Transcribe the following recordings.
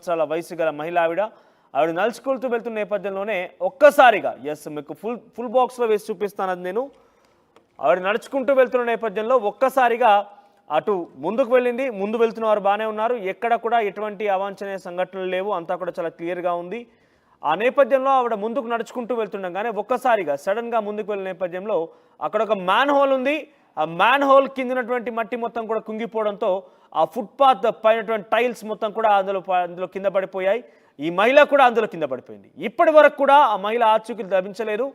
సంవత్సరాల వయసు గల మహిళ ఆవిడ నడుచుకుంటూ వెళ్తున్న నేపథ్యంలోనే ఒక్కసారిగా మీకు ఫుల్ బాక్స్లో వేసి చూపిస్తాను అది నేను. ఆవిడ నడుచుకుంటూ వెళ్తున్న నేపథ్యంలో ఒక్కసారిగా అటు ముందుకు వెళ్ళింది. ముందు వెళ్తున్న వారు బాగానే ఉన్నారు, ఎక్కడ కూడా ఎటువంటి అవాంఛనీయ సంఘటనలు లేవు, అంతా కూడా చాలా క్లియర్గా ఉంది. ఆ నేపథ్యంలో ఆవిడ ముందుకు నడుచుకుంటూ వెళ్తుండగానే ఒక్కసారిగా సడన్గా ముందుకు వెళ్ళిన నేపథ్యంలో అక్కడ ఒక మ్యాన్ హోల్ ఉంది. ఆ మ్యాన్ హోల్ కిందనటువంటి మట్టి మొత్తం కూడా కుంగిపోవడంతో ఆ ఫుట్పాత్ పైనటువంటి టైల్స్ మొత్తం కూడా అందులో కింద పడిపోయాయి. ఈ మహిళ కూడా అందులో కింద పడిపోయింది. ఇప్పటి వరకు కూడా ఆ మహిళ ఆచూకీ లభించలేదు.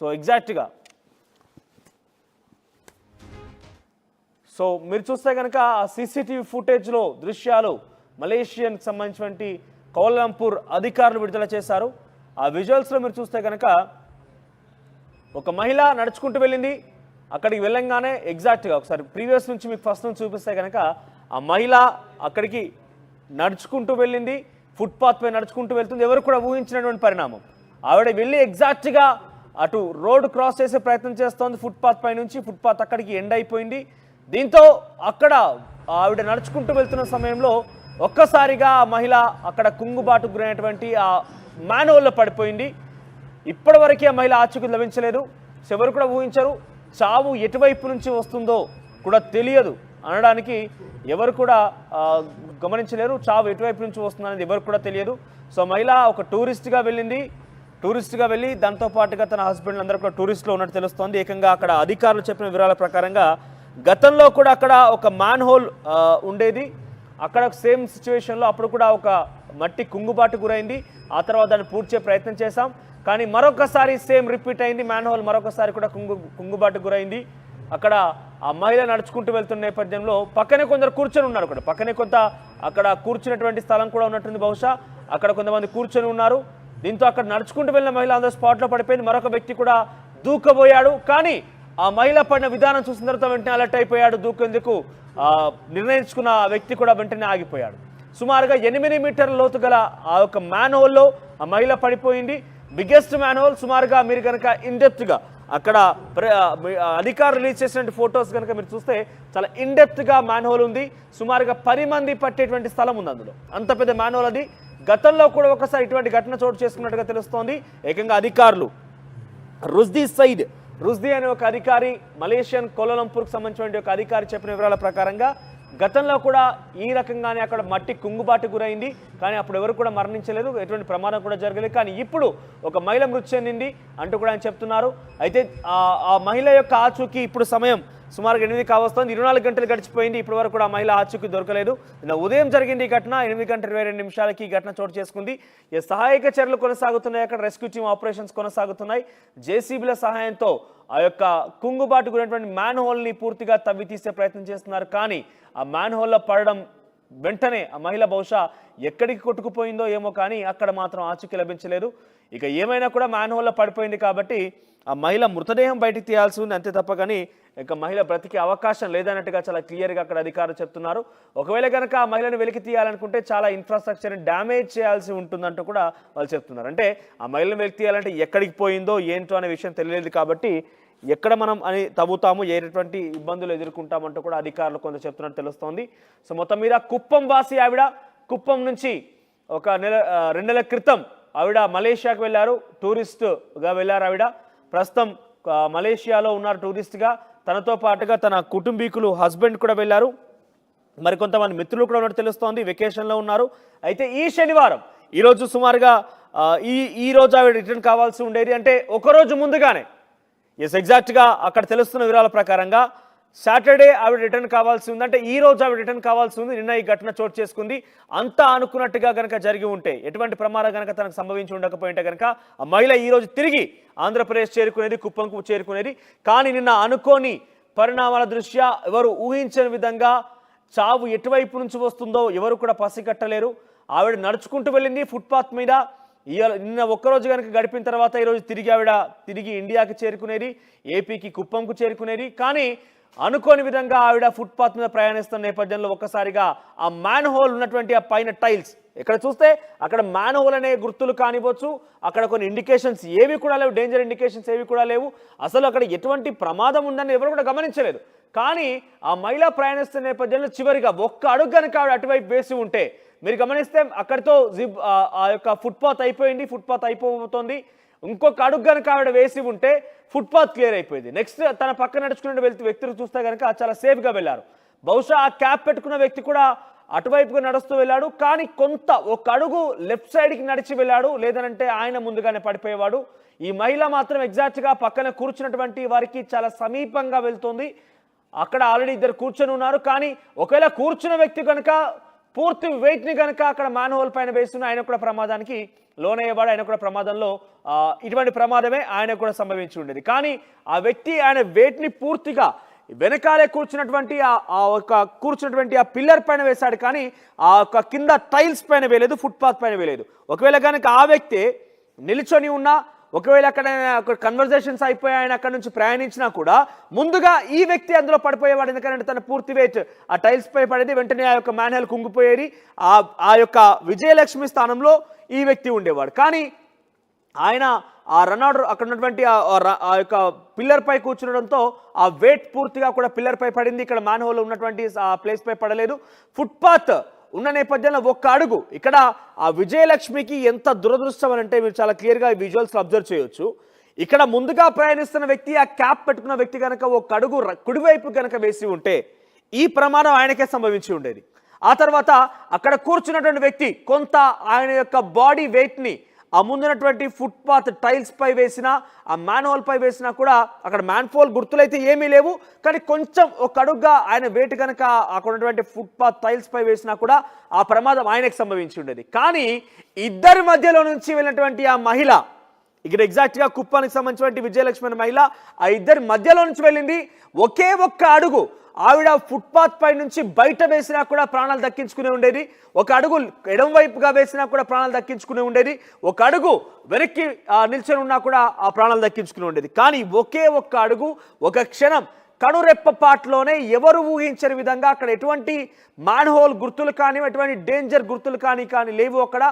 సో ఎగ్జాక్ట్గా మీరు చూస్తే కనుక ఆ సీసీటీవీ ఫుటేజ్లో దృశ్యాలు మలేషియాకి సంబంధించినటువంటి కౌలాలంపూర్ అధికారులు విడుదల చేశారు. ఆ విజువల్స్లో మీరు చూస్తే కనుక ఒక మహిళ నడుచుకుంటూ వెళ్ళింది. అక్కడికి వెళ్ళంగానే ఎగ్జాక్ట్గా ఒకసారి ప్రీవియస్ నుంచి మీకు ఫస్ట్ నుంచి చూపిస్తే కనుక ఆ మహిళ అక్కడికి నడుచుకుంటూ వెళ్ళింది, ఫుట్పాత్ పై నడుచుకుంటూ వెళ్తుంది. ఎవరు కూడా ఊహించినటువంటి పరిణామం. ఆవిడ వెళ్ళి ఎగ్జాక్ట్గా అటు రోడ్డు క్రాస్ చేసే ప్రయత్నం చేస్తోంది ఫుట్పాత్ పై నుంచి. ఫుట్పాత్ అక్కడికి ఎండ్ అయిపోయింది. దీంతో అక్కడ ఆవిడ నడుచుకుంటూ వెళ్తున్న సమయంలో ఒక్కసారిగా ఆ మహిళ అక్కడ కుంగుబాటుకు గురైనటువంటి ఆ మ్యాన్హోల్లో పడిపోయింది. ఇప్పటివరకే ఆ మహిళ ఆచూకీ లభించలేదు. ఎవరు కూడా ఊహించరు. చావు ఎటువైపు నుంచి వస్తుందో కూడా తెలియదు అనడానికి ఎవరు కూడా గమనించలేరు. చావు ఎటువైపు నుంచి వస్తుందనేది ఎవరు కూడా తెలియదు. సో మహిళ ఒక టూరిస్ట్గా వెళ్ళింది. టూరిస్ట్గా వెళ్ళి దాంతోపాటుగా తన హస్బెండ్ అందరూ కూడా టూరిస్ట్లో ఉన్నట్టు తెలుస్తోంది. ఏకంగా అక్కడ అధికారులు చెప్పిన వివరాల ప్రకారంగా గతంలో కూడా అక్కడ ఒక మ్యాన్ హోల్ ఉండేది. అక్కడ సేమ్ సిచ్యువేషన్లో అప్పుడు కూడా ఒక మట్టి కుంగుబాటు గురైంది. ఆ తర్వాత దాన్ని పూడ్చే ప్రయత్నం చేశాం. కానీ మరొకసారి సేమ్ రిపీట్ అయింది. మ్యాన్ హోల్ మరొకసారి కూడా కుంగుబాటు గురైంది. అక్కడ ఆ మహిళ నడుచుకుంటూ వెళ్తున్న నేపథ్యంలో పక్కనే కొందరు కూర్చొని ఉన్నారు. కూడా పక్కనే కొంత అక్కడ కూర్చున్నటువంటి స్థలం కూడా ఉన్నట్టుంది. బహుశా అక్కడ కొంతమంది కూర్చొని ఉన్నారు. దీంతో అక్కడ నడుచుకుంటూ వెళ్ళిన మహిళ అందరూ స్పాట్లో పడిపోయింది. మరొక వ్యక్తి కూడా దూకబోయాడు. కానీ ఆ మహిళ పడిన విధానం చూసిన తర్వాత వెంటనే అలర్ట్ అయిపోయాడు. దూకేందుకు నిర్ణయించుకున్న ఆ వ్యక్తి కూడా వెంటనే ఆగిపోయాడు. సుమారుగా 8 మీటర్ల లోతు గల ఆ యొక్క మ్యాన్ హోల్లో ఆ మహిళ పడిపోయింది. Biggest man whole. సుమారుగా మీరు కనుక ఇన్డెప్త్గా అక్కడ అధికారులు రిలీజ్ చేసినటువంటి ఫొటోస్ కనుక మీరు చూస్తే చాలా ఇన్డెప్త్గా మ్యాన్ హోల్ ఉంది. సుమారుగా 10 మంది పట్టేటువంటి స్థలం ఉంది అందులో. అంత పెద్ద మ్యాన్ హోల్ అది. గతంలో కూడా ఒకసారి ఇటువంటి ఘటన చోటు చేసుకున్నట్టుగా తెలుస్తోంది. ఏకంగా అధికారులు రుజ్దీ అనే ఒక అధికారి, మలేషియన్ కౌలాలంపూర్కి సంబంధించిన ఒక అధికారి చెప్పిన వివరాల ప్రకారంగా గతంలో కూడా ఈ రకంగానే అక్కడ మట్టి కుంగుబాటు గురైంది. కానీ అప్పుడు ఎవరు కూడా మరణించలేదు, ఎటువంటి ప్రమాదం కూడా జరగలేదు. కానీ ఇప్పుడు ఒక మహిళ మృతి చెందింది అంటూ కూడా ఆయన చెప్తున్నారు. అయితే ఆ మహిళ యొక్క ఆచూకీ ఇప్పుడు సమయం సుమారుగా 8 కావస్తోంది. 24 గంటలు గడిచిపోయింది. ఇప్పటి వరకు కూడా ఆ మహిళ ఆచూకీ దొరకలేదు. నిన్న ఉదయం జరిగింది ఈ ఘటన. 8:22 ఈ ఘటన చోటు చేసుకుంది. సహాయక చర్యలు కొనసాగుతున్నాయి. అక్కడ రెస్క్యూ టీమ్ ఆపరేషన్స్ కొనసాగుతున్నాయి. జేసీబీల సహాయంతో ఆ యొక్క కుంగుబాటు గురైనటువంటి మ్యాన్ హోల్ని పూర్తిగా తవ్వి తీసే ప్రయత్నం చేస్తున్నారు. కానీ ఆ మ్యాన్ హోల్లో పడడం వెంటనే ఆ మహిళ బహుశా ఎక్కడికి కొట్టుకుపోయిందో ఏమో, కానీ అక్కడ మాత్రం ఆచూకీ లభించలేదు. ఇక ఏమైనా కూడా మ్యాన్ హోల్లో పడిపోయింది కాబట్టి ఆ మహిళ మృతదేహం బయటికి తీయాల్సి ఉంది అంతే తప్ప. కానీ ఇక మహిళ బ్రతికే అవకాశం లేదన్నట్టుగా చాలా క్లియర్గా అక్కడ అధికారులు చెప్తున్నారు. ఒకవేళ కనుక ఆ మహిళను వెలికి తీయాలనుకుంటే చాలా ఇన్ఫ్రాస్ట్రక్చర్ని డ్యామేజ్ చేయాల్సి ఉంటుందంటూ కూడా వాళ్ళు చెప్తున్నారు. అంటే ఆ మహిళను వెలికి తీయాలంటే ఎక్కడికి పోయిందో ఏంటో అనే విషయం తెలియలేదు కాబట్టి ఎక్కడ మనం అని తవ్వుతాము, ఎటువంటి ఇబ్బందులు ఎదుర్కొంటామంటూ కూడా అధికారులు కొంత చెప్తున్నట్టు తెలుస్తోంది. సో మొత్తం మీద కుప్పం వాసి ఆవిడ, కుప్పం నుంచి ఒక 2 నెలల క్రితం ఆవిడ మలేషియాకు వెళ్ళారు. టూరిస్ట్గా వెళ్ళారు ఆవిడ. ప్రస్తుతం మలేషియాలో ఉన్నారు టూరిస్ట్గా. తనతో పాటుగా తన కుటుంబీకులు, హస్బెండ్ కూడా వెళ్ళారు. మరికొంతమంది మిత్రులు కూడా ఉన్నట్టు తెలుస్తోంది. వెకేషన్లో ఉన్నారు. అయితే ఈ శనివారం ఈరోజు సుమారుగా ఈ రోజు ఆవిడ రిటర్న్ కావాల్సి ఉండేది. అంటే ఒకరోజు ముందుగానే ఎగ్జాక్ట్గా అక్కడ తెలుస్తున్న వివరాల ప్రకారంగా సాటర్డే ఆవిడ రిటర్న్ కావాల్సి ఉంది. అంటే ఈ రోజు ఆవిడ రిటర్న్ కావాల్సి ఉంది. నిన్న ఈ ఘటన చోటు చేసుకుంది. అంతా అనుకున్నట్టుగా కనుక జరిగి ఉంటే, ఎటువంటి ప్రమాదం కనుక తనకు సంభవించి ఉండకపోయింటే కనుక ఆ మహిళ ఈరోజు తిరిగి ఆంధ్రప్రదేశ్ చేరుకునేది, కుప్పంకు చేరుకునేది. కానీ నిన్న అనుకోని పరిణామాల దృష్ట్యా ఎవరు ఊహించని విధంగా చావు ఎటువైపు నుంచి వస్తుందో ఎవరు కూడా పసిగట్టలేరు. ఆవిడ నడుచుకుంటూ వెళ్ళింది ఫుట్పాత్ మీద. నిన్న ఒక్కరోజు కనుక గడిపిన తర్వాత ఈరోజు తిరిగి ఇండియాకి చేరుకునేది, ఏపీకి కుప్పంకు చేరుకునేది. కానీ అనుకోని విధంగా ఆవిడ ఫుట్పాత్ మీద ప్రయాణిస్తున్న నేపథ్యంలో ఒక్కసారిగా ఆ మ్యాన్ హోల్ ఉన్నటువంటి ఆ పైన టైల్స్ ఇక్కడ చూస్తే అక్కడ మ్యాన్ హోల్ అనే గుర్తులు కానివచ్చు, అక్కడ కొన్ని ఇండికేషన్స్ ఏవి కూడా లేవు, డేంజర్ ఇండికేషన్స్ ఏవి కూడా లేవు. అసలు అక్కడ ఎటువంటి ప్రమాదం ఉందని ఎవరు కూడా గమనించలేదు. కానీ ఆ మహిళ ప్రయాణిస్తున్న నేపథ్యంలో చివరిగా ఒక్క అడుగు కనుక ఆవిడ అటువైపు వేసి ఉంటే మీరు గమనిస్తే అక్కడితో ఆ యొక్క ఫుట్పాత్ అయిపోయింది, ఫుట్పాత్ అయిపోతుంది. ఇంకొక అడుగు కనుక ఆవిడ వేసి ఉంటే ఫుట్పాత్ క్లియర్ అయిపోయింది. నెక్స్ట్ తన పక్కన నడుచుకునే వ్యక్తులు చూస్తే కనుక చాలా సేఫ్గా వెళ్ళారు. బహుశా ఆ క్యాప్ పెట్టుకున్న వ్యక్తి కూడా అటువైపుగా నడుస్తూ వెళ్ళాడు, కానీ కొంత ఒక అడుగు లెఫ్ట్ సైడ్కి నడిచి వెళ్ళాడు, లేదనంటే ఆయన ముందుగానే పడిపోయేవాడు. ఈ మహిళ మాత్రం ఎగ్జాక్ట్గా పక్కన కూర్చున్నటువంటి వారికి చాలా సమీపంగా వెళ్తుంది. అక్కడ ఆల్రెడీ ఇద్దరు కూర్చొని ఉన్నారు, కానీ ఒకవేళ కూర్చున్న వ్యక్తి కనుక పూర్తి వెయిట్ని కనుక అక్కడ మ్యాన్హోల్ పైన వేస్తున్న ఆయన కూడా ప్రమాదానికి లోనయ్యేవాడు. ఆయన కూడా ప్రమాదంలో ఇటువంటి ప్రమాదమే ఆయన కూడా సంభవించి ఉండేది. కానీ ఆ వ్యక్తి ఆయన వెయిట్ని పూర్తిగా వెనకాలే కూర్చున్నటువంటి ఆ పిల్లర్ పైన వేశాడు, కానీ ఆ యొక్క కింద టైల్స్ పైన వేయలేదు, ఫుట్పాత్ పైన వేయలేదు. ఒకవేళ కనుక ఆ వ్యక్తి నిల్చొని ఉన్నా, ఒకవేళ అక్కడ కన్వర్జేషన్స్ అయిపోయి ఆయన అక్కడ నుంచి ప్రయాణించినా కూడా ముందుగా ఈ వ్యక్తి అందులో పడిపోయేవాడు. ఎందుకంటే తన పూర్తి వెయిట్ ఆ టైల్స్ పై పడేది, వెంటనే ఆ యొక్క మ్యాన్హోల్ కుంగిపోయేది. ఆ యొక్క విజయలక్ష్మి స్థానంలో ఈ వ్యక్తి ఉండేవాడు. కానీ ఆయన ఆ రన్అట్ అక్కడ ఉన్నటువంటి ఆ యొక్క పిల్లర్ పై కూర్చునడంతో ఆ వెయిట్ పూర్తిగా కూడా పిల్లర్ పై పడింది. ఇక్కడ మ్యాన్హోల్ ఉన్నటువంటి ఆ ప్లేస్ పై పడలేదు. ఫుట్పాత్ ఉన్న నేపథ్యంలో ఒక్క అడుగు ఇక్కడ ఆ విజయలక్ష్మికి ఎంత దురదృష్టం అని అంటే మీరు చాలా క్లియర్గా ఈ విజువల్స్ అబ్జర్వ్ చేయొచ్చు. ఇక్కడ ముందుగా ప్రయాణిస్తున్న వ్యక్తి ఆ క్యాప్ పెట్టుకున్న వ్యక్తి కనుక ఒక్క అడుగు కుడివైపు కనుక వేసి ఉంటే ఈ ప్రమాదం ఆయనకే సంభవించి ఉండేది. ఆ తర్వాత అక్కడ కూర్చున్నటువంటి వ్యక్తి కొంత ఆయన యొక్క బాడీ వెయిట్ని ఆ ముందున్నటువంటి ఫుట్పాత్ టైల్స్ పై వేసినా, ఆ మ్యాన్హోల్ పై వేసినా కూడా అక్కడ మ్యాన్హోల్ గుర్తులైతే ఏమీ లేవు, కానీ కొంచెం ఒక అడుగుగా ఆయన వెయిట్ కనుక అక్కడ ఉన్నటువంటి ఫుట్పాత్ టైల్స్ పై వేసినా కూడా ఆ ప్రమాదం ఆయనకు సంభవించి ఉండేది. కానీ ఇద్దరి మధ్యలో నుంచి వెళ్ళినటువంటి ఆ మహిళ, ఇక్కడ ఎగ్జాక్ట్గా కుప్పానికి సంబంధించినటువంటి విజయలక్ష్మి అనే మహిళ ఆ ఇద్దరి మధ్యలో నుంచి వెళ్ళింది. ఒకే ఒక్క అడుగు ఆవిడ ఫుట్పాత్ పై నుంచి బయట వేసినా కూడా ప్రాణాలు దక్కించుకునే ఉండేది. ఒక అడుగు ఎడం వైపుగా వేసినా కూడా ప్రాణాలు దక్కించుకునే ఉండేది. ఒక అడుగు వెనక్కి నిల్చొని ఉన్నా కూడా ఆ ప్రాణాలు దక్కించుకునే ఉండేది. కానీ ఒకే ఒక్క అడుగు, ఒక క్షణం కనురెప్పపాట్లోనే ఎవరు ఊహించని విధంగా అక్కడ ఎటువంటి మ్యాన్హోల్ గుర్తులు కానీ ఎటువంటి డేంజర్ గుర్తులు కానీ లేవు. అక్కడ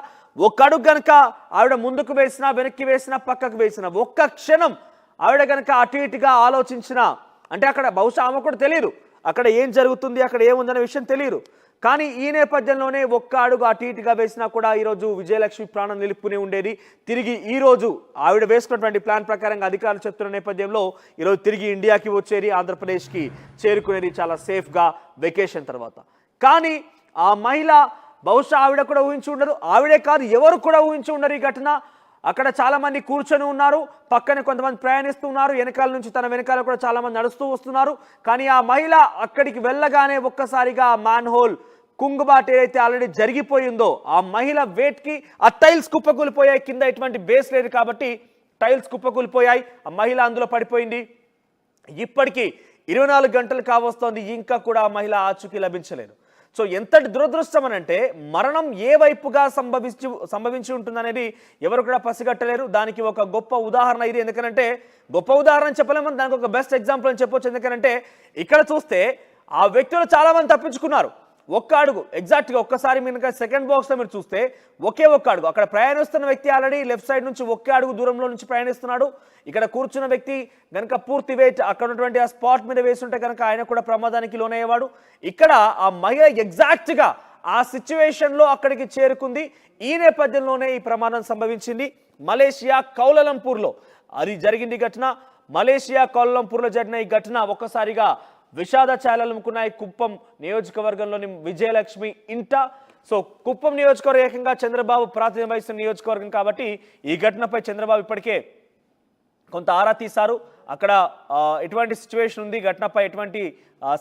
ఒక అడుగు కనుక ఆవిడ ముందుకు వేసినా, వెనక్కి వేసినా, పక్కకు వేసినా, ఒక్క క్షణం ఆవిడ కనుక అటు ఇటుగా ఆలోచించిన, అంటే అక్కడ బహుశా ఆమె కూడా తెలియదు అక్కడ ఏం జరుగుతుంది, అక్కడ ఏముందనే విషయం తెలియదు. కానీ ఈ నేపథ్యంలోనే ఒక్క అడుగు అటు ఇటుగా వేసినా కూడా ఈరోజు విజయలక్ష్మి ప్రాణం నిలుపుకునే ఉండేది. తిరిగి ఈరోజు ఆవిడ వేసుకున్నటువంటి ప్లాన్ ప్రకారంగా అధికారులు చెప్తున్న నేపథ్యంలో ఈరోజు తిరిగి ఇండియాకి వచ్చేది, ఆంధ్రప్రదేశ్కి చేరుకునేది చాలా సేఫ్గా వెకేషన్ తర్వాత. కానీ ఆ మహిళ బహుశా ఆవిడ కూడా ఊహించి ఉండరు, ఆవిడే కాదు ఎవరు కూడా ఊహించి ఉండరు ఈ ఘటన. అక్కడ చాలా మంది కూర్చొని ఉన్నారు, పక్కన కొంతమంది ప్రయాణిస్తున్నారు, వెనకాల నుంచి తన వెనకాల కూడా చాలా మంది నడుస్తూ వస్తున్నారు. కానీ ఆ మహిళ అక్కడికి వెళ్ళగానే ఒక్కసారిగా ఆ మ్యాన్హోల్ కుంగుబాటు ఏదైతే ఆల్రెడీ జరిగిపోయిందో ఆ మహిళ వెయిట్కి ఆ టైల్స్ కుప్పకూలిపోయాయి. కింద ఎటువంటి బేస్ లేదు కాబట్టి టైల్స్ కుప్పకూలిపోయాయి, ఆ మహిళ అందులో పడిపోయింది. ఇప్పటికీ 24 గంటలు కావస్తోంది, ఇంకా కూడా ఆ మహిళ ఆచూకీ లభించలేదు. సో ఎంతటి దురదృష్టం అని అంటే మరణం ఏ వైపుగా సంభవించి ఉంటుందనేది ఎవరు కూడా పసిగట్టలేరు. దానికి ఒక గొప్ప ఉదాహరణ ఇది. ఎందుకంటే గొప్ప ఉదాహరణ చెప్పలేము, దానికి ఒక బెస్ట్ ఎగ్జాంపుల్ అని చెప్పొచ్చు. ఎందుకంటే ఇక్కడ చూస్తే ఆ వ్యక్తులు చాలా మంది తప్పించుకున్నారు. ఒక్క అడుగు ఎగ్జాక్ట్గా ఒక్కసారి మీరు సెకండ్ బాక్స్లో మీరు చూస్తే ఒకే ఒక్క అడుగు అక్కడ ప్రయాణిస్తున్న వ్యక్తి ఆల్రెడీ లెఫ్ట్ సైడ్ నుంచి ఒకే అడుగు దూరంలో నుంచి ప్రయాణిస్తున్నాడు. ఇక్కడ కూర్చున్న వ్యక్తి కనుక పూర్తి వెయిట్ అక్కడ ఉన్నటువంటి ఆ స్పాట్ మీద వేస్తుంటే కనుక ఆయన కూడా ప్రమాదానికి లోనయ్యేవాడు. ఇక్కడ ఆ మహిళ ఎగ్జాక్ట్గా ఆ సిచ్యువేషన్లో అక్కడికి చేరుకుంది. ఈ నేపథ్యంలోనే ఈ ప్రమాదం సంభవించింది. మలేషియా కౌలాలంపూర్లో అది జరిగింది ఘటన. మలేషియా కౌలాలంపూర్లో జరిగిన ఈ ఘటన ఒక్కసారిగా విషాద ఛాయలనుకున్నాయి కుప్పం నియోజకవర్గంలోని విజయలక్ష్మి ఇంట. సో కుప్పం నియోజకవర్గం ఏకంగా చంద్రబాబు ప్రాతినిధ్యం వహిస్తున్న నియోజకవర్గం కాబట్టి ఈ ఘటనపై చంద్రబాబు ఇప్పటికే కొంత ఆరా తీశారు. అక్కడ ఎటువంటి సిచ్యువేషన్ ఉంది, ఘటనపై ఎటువంటి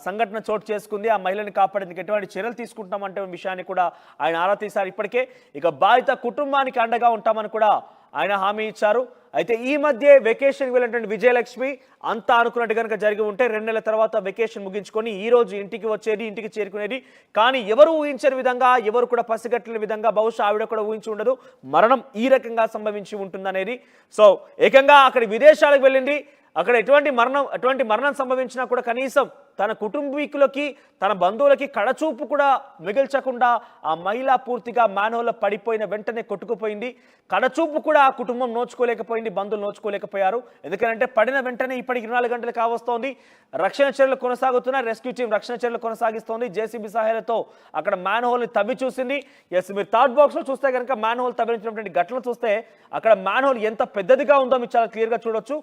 సంఘటన చోటు చేసుకుంది, ఆ మహిళని కాపాడేందుకు ఎటువంటి చర్యలు తీసుకుంటామంటే విషయాన్ని కూడా ఆయన ఆరా తీశారు. ఇప్పటికే ఇక బాధిత కుటుంబానికి అండగా ఉంటామని కూడా ఆయన హామీ ఇచ్చారు. అయితే ఈ మధ్య వెకేషన్కి వెళ్ళినటువంటి విజయలక్ష్మి అంతా అనుకున్నట్టు కనుక జరిగి ఉంటే 2 నెలల తర్వాత వెకేషన్ ముగించుకొని ఈ రోజు ఇంటికి వచ్చేది, ఇంటికి చేరుకునేది. కానీ ఎవరు ఊహించని విధంగా, ఎవరు కూడా పసిగట్టని విధంగా, బహుశా ఆవిడ కూడా ఊహించి ఉండదు మరణం ఈ రకంగా సంభవించి ఉంటుందనేది. సో ఏకంగా అక్కడి విదేశాలకు వెళ్ళింది. అక్కడ ఎటువంటి మరణం సంభవించినా కూడా కనీసం తన కుటుంబీకులకి తన బంధువులకి కడచూపు కూడా మిగిల్చకుండా ఆ మహిళ పూర్తిగా మ్యాన్హోల్లో పడిపోయిన వెంటనే కొట్టుకుపోయింది. కడచూపు కూడా ఆ కుటుంబం నోచుకోలేకపోయింది, బంధువులు నోచుకోలేకపోయారు. ఎందుకంటే పడిన వెంటనే ఇప్పటికి 24 గంటలు కావస్తోంది. రక్షణ చర్యలు కొనసాగుతున్నాయి. రెస్క్యూ టీం రక్షణ చర్యలు కొనసాగిస్తోంది. జేసీబీ సహాయాలతో అక్కడ మ్యాన్హోల్ని తవ్వి చూసింది. ఎస్, మీరు థర్డ్ బాక్స్లో చూస్తే కనుక మ్యాన్హోల్ తవ్వించినటువంటి ఘటనలు చూస్తే అక్కడ మ్యాన్హోల్ ఎంత పెద్దదిగా ఉందో మీరు చాలా క్లియర్గా చూడొచ్చు.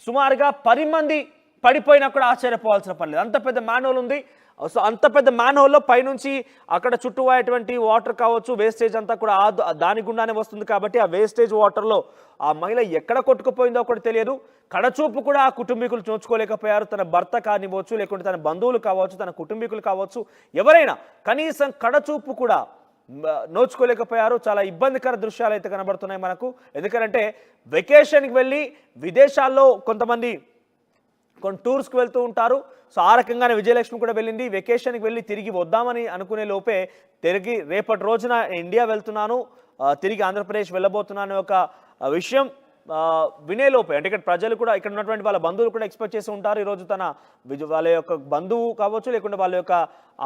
సుమారుగా 10 మంది పడిపోయినా కూడా ఆశ్చర్యపోవాల్సిన పని లేదు, అంత పెద్ద మ్యాన్హోల్ ఉంది. సో అంత పెద్ద మ్యాన్హోల్లో పైనుంచి అక్కడ చుట్టూ అయ్యేటువంటి వాటర్ కావచ్చు, వేస్టేజ్ అంతా కూడా దాని గుండానే వస్తుంది. కాబట్టి ఆ వేస్టేజ్ వాటర్లో ఆ మహిళ ఎక్కడ కొట్టుకుపోయిందో కూడా తెలియదు. కడచూపు కూడా ఆ కుటుంబీకులు నోచుకోలేకపోయారు. తన భర్త కానివ్వచ్చు, లేకుంటే తన బంధువులు కావచ్చు, తన కుటుంబీకులు కావచ్చు, ఎవరైనా కనీసం కడచూపు కూడా నోచుకోలేకపోయారు. చాలా ఇబ్బందికర దృశ్యాలు అయితే కనబడుతున్నాయి మనకు. ఎందుకంటే వెకేషన్కి వెళ్ళి విదేశాల్లో కొంతమంది కొన్ని టూర్స్కి వెళ్తూ ఉంటారు. సో ఆ రకంగానే విజయలక్ష్మి కూడా వెళ్ళింది. వెకేషన్కి వెళ్ళి తిరిగి వద్దామని అనుకునే లోపే తిరిగి రేపటి రోజున ఇండియా వెళ్తున్నాను, తిరిగి ఆంధ్రప్రదేశ్ వెళ్ళబోతున్నాను ఒక విషయం వినేలోపే, అంటే ఇక్కడ ప్రజలు కూడా, ఇక్కడ ఉన్నటువంటి వాళ్ళ బంధువులు కూడా ఎక్స్పెక్ట్ చేసి ఉంటారు ఈరోజు వాళ్ళ యొక్క బంధువు కావచ్చు, లేకుంటే వాళ్ళ యొక్క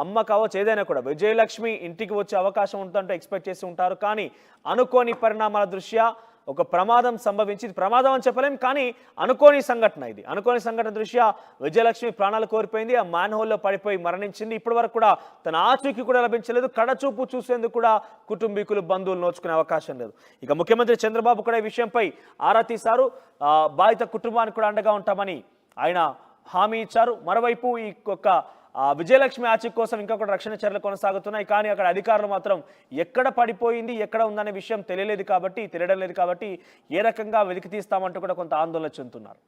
అమ్మ కావచ్చు, ఏదైనా కూడా విజయలక్ష్మి ఇంటికి వచ్చే అవకాశం ఉంటుందంటే ఎక్స్పెక్ట్ చేసి ఉంటారు. కానీ అనుకోని పరిణామాల దృష్ట్యా ఒక ప్రమాదం సంభవించి, ప్రమాదం అని చెప్పలేం కానీ అనుకోని సంఘటన, ఇది అనుకోని సంఘటన దృష్ట్యా విజయలక్ష్మి ప్రాణాలు కోల్పోయింది. ఆ మ్యాన్హోల్లో పడిపోయి మరణించింది. ఇప్పటి వరకు కూడా తన ఆచూకీ కూడా లభించలేదు. కడచూపు చూసేందుకు కూడా కుటుంబీకులు బంధువులు నోచుకునే అవకాశం లేదు. ఇక ముఖ్యమంత్రి చంద్రబాబు కూడా ఈ విషయంపై ఆరా తీశారు. బాధిత కుటుంబానికి కూడా అండగా ఉంటామని ఆయన హామీ ఇచ్చారు. మరోవైపు ఈ విజయలక్ష్మి ఆచూకీ కోసం ఇంకా కూడా రక్షణ చర్యలు కొనసాగుతున్నాయి. కానీ అక్కడ అధికారులు మాత్రం ఎక్కడ పడిపోయింది, ఎక్కడ ఉందనే విషయం తెలియడం లేదు కాబట్టి ఏ రకంగా వెలికి తీస్తామంటూ కూడా కొంత ఆందోళన చెందుతున్నారు.